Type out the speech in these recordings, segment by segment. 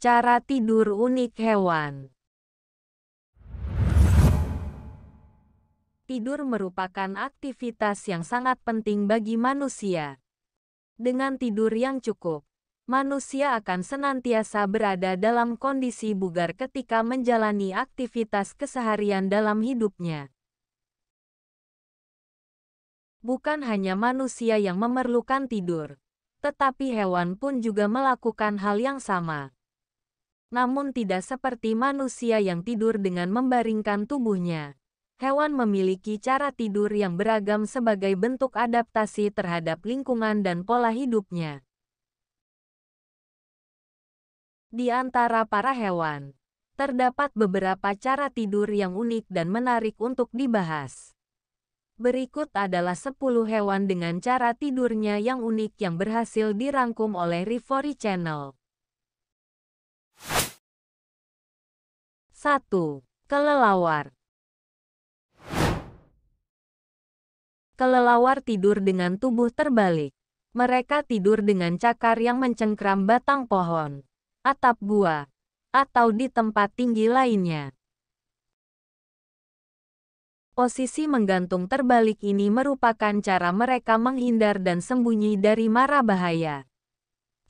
Cara tidur unik hewan. Tidur merupakan aktivitas yang sangat penting bagi manusia. Dengan tidur yang cukup, manusia akan senantiasa berada dalam kondisi bugar ketika menjalani aktivitas keseharian dalam hidupnya. Bukan hanya manusia yang memerlukan tidur, tetapi hewan pun juga melakukan hal yang sama. Namun tidak seperti manusia yang tidur dengan membaringkan tubuhnya. Hewan memiliki cara tidur yang beragam sebagai bentuk adaptasi terhadap lingkungan dan pola hidupnya. Di antara para hewan, terdapat beberapa cara tidur yang unik dan menarik untuk dibahas. Berikut adalah 10 hewan dengan cara tidurnya yang unik yang berhasil dirangkum oleh Reverie Channel. 1. Kelelawar. Kelelawar tidur dengan tubuh terbalik. Mereka tidur dengan cakar yang mencengkram batang pohon, atap gua, atau di tempat tinggi lainnya. Posisi menggantung terbalik ini merupakan cara mereka menghindar dan sembunyi dari mara bahaya.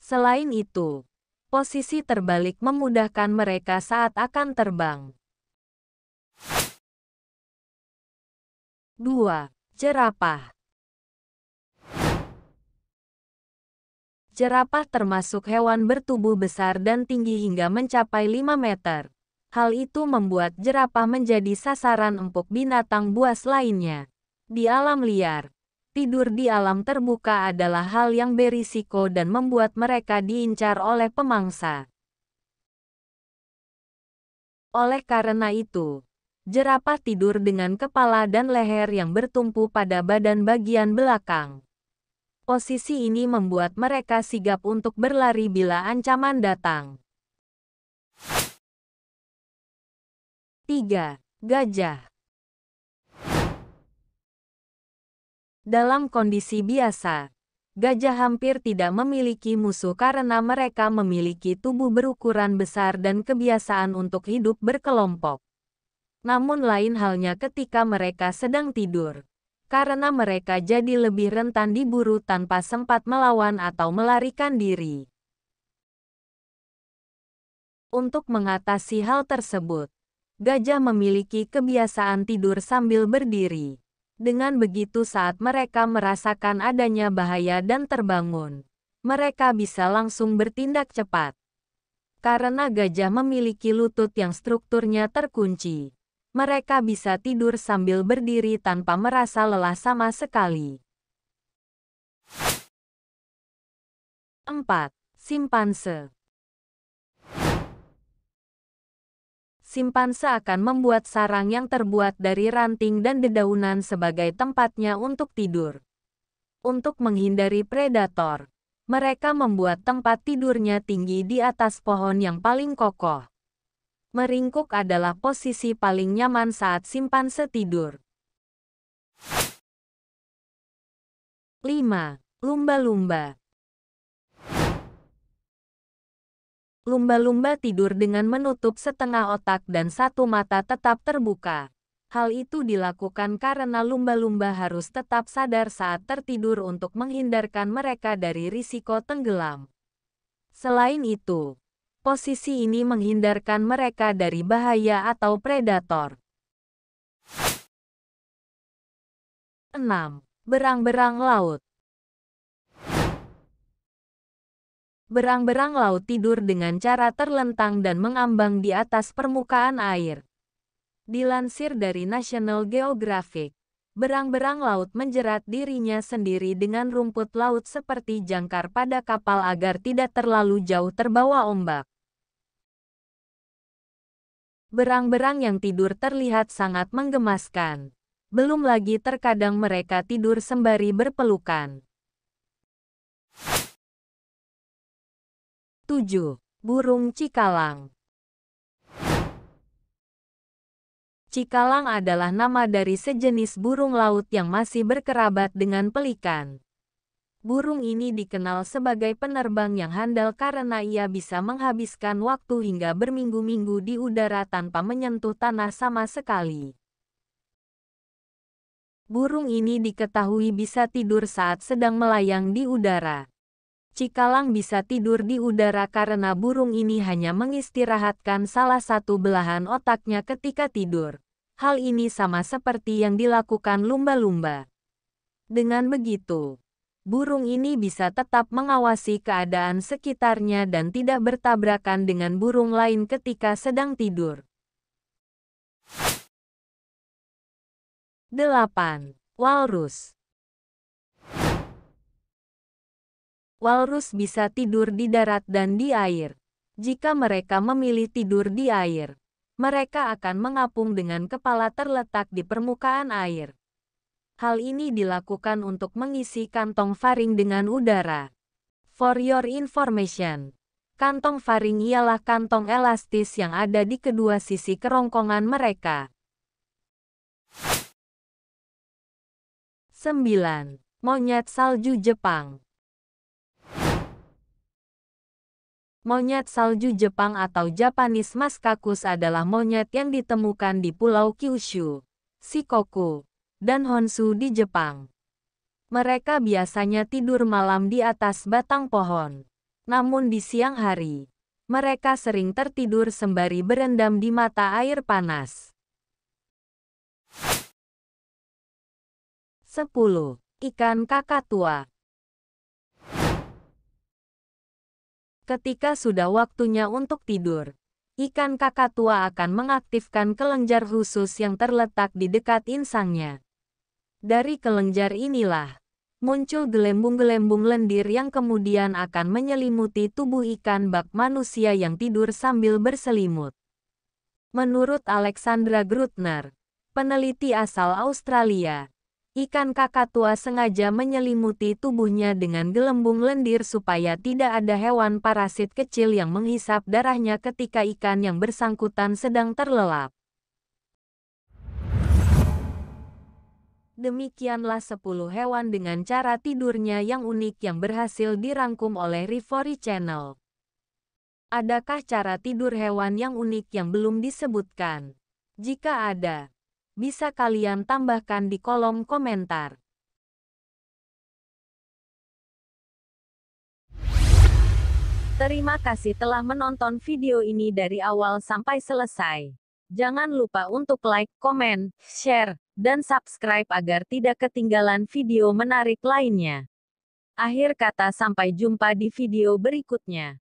Selain itu, posisi terbalik memudahkan mereka saat akan terbang. 2. Jerapah. Jerapah termasuk hewan bertubuh besar dan tinggi hingga mencapai 5 meter. Hal itu membuat jerapah menjadi sasaran empuk binatang buas lainnya. Di alam liar, tidur di alam terbuka adalah hal yang berisiko dan membuat mereka diincar oleh pemangsa. Oleh karena itu, jerapah tidur dengan kepala dan leher yang bertumpu pada badan bagian belakang. Posisi ini membuat mereka sigap untuk berlari bila ancaman datang. 3. Gajah. Dalam kondisi biasa, gajah hampir tidak memiliki musuh karena mereka memiliki tubuh berukuran besar dan kebiasaan untuk hidup berkelompok. Namun lain halnya ketika mereka sedang tidur, karena mereka jadi lebih rentan diburu tanpa sempat melawan atau melarikan diri. Untuk mengatasi hal tersebut, gajah memiliki kebiasaan tidur sambil berdiri. Dengan begitu saat mereka merasakan adanya bahaya dan terbangun, mereka bisa langsung bertindak cepat. Karena gajah memiliki lutut yang strukturnya terkunci, mereka bisa tidur sambil berdiri tanpa merasa lelah sama sekali. 4. Simpanse. Simpanse akan membuat sarang yang terbuat dari ranting dan dedaunan sebagai tempatnya untuk tidur. Untuk menghindari predator, mereka membuat tempat tidurnya tinggi di atas pohon yang paling kokoh. Meringkuk adalah posisi paling nyaman saat simpanse tidur. 5. Lumba-lumba. Lumba-lumba tidur dengan menutup setengah otak dan satu mata tetap terbuka. Hal itu dilakukan karena lumba-lumba harus tetap sadar saat tertidur untuk menghindarkan mereka dari risiko tenggelam. Selain itu, posisi ini menghindarkan mereka dari bahaya atau predator. 6. Berang-berang laut. Berang-berang laut tidur dengan cara terlentang dan mengambang di atas permukaan air. Dilansir dari National Geographic, berang-berang laut menjerat dirinya sendiri dengan rumput laut seperti jangkar pada kapal agar tidak terlalu jauh terbawa ombak. Berang-berang yang tidur terlihat sangat menggemaskan. Belum lagi terkadang mereka tidur sembari berpelukan. 7. Burung cikalang. Cikalang adalah nama dari sejenis burung laut yang masih berkerabat dengan pelikan. Burung ini dikenal sebagai penerbang yang handal karena ia bisa menghabiskan waktu hingga berminggu-minggu di udara tanpa menyentuh tanah sama sekali. Burung ini diketahui bisa tidur saat sedang melayang di udara. Cikalang bisa tidur di udara karena burung ini hanya mengistirahatkan salah satu belahan otaknya ketika tidur. Hal ini sama seperti yang dilakukan lumba-lumba. Dengan begitu, burung ini bisa tetap mengawasi keadaan sekitarnya dan tidak bertabrakan dengan burung lain ketika sedang tidur. 8. Walrus. Walrus bisa tidur di darat dan di air. Jika mereka memilih tidur di air, mereka akan mengapung dengan kepala terletak di permukaan air. Hal ini dilakukan untuk mengisi kantong faring dengan udara. For your information, kantong faring ialah kantong elastis yang ada di kedua sisi kerongkongan mereka. 9. Monyet salju Jepang. Monyet salju Jepang atau Japanese macaquus adalah monyet yang ditemukan di Pulau Kyushu, Shikoku, dan Honshu di Jepang. Mereka biasanya tidur malam di atas batang pohon. Namun di siang hari, mereka sering tertidur sembari berendam di mata air panas. 10. Ikan kakatua. Ketika sudah waktunya untuk tidur, ikan kakatua akan mengaktifkan kelenjar khusus yang terletak di dekat insangnya. Dari kelenjar inilah, muncul gelembung-gelembung lendir yang kemudian akan menyelimuti tubuh ikan bak manusia yang tidur sambil berselimut. Menurut Alexandra Grutner, peneliti asal Australia, ikan kakatua sengaja menyelimuti tubuhnya dengan gelembung lendir supaya tidak ada hewan parasit kecil yang menghisap darahnya ketika ikan yang bersangkutan sedang terlelap. Demikianlah 10 hewan dengan cara tidurnya yang unik yang berhasil dirangkum oleh Reverie Channel. Adakah cara tidur hewan yang unik yang belum disebutkan? Jika ada, bisa kalian tambahkan di kolom komentar. Terima kasih telah menonton video ini dari awal sampai selesai. Jangan lupa untuk like, komen, share, dan subscribe agar tidak ketinggalan video menarik lainnya. Akhir kata, sampai jumpa di video berikutnya.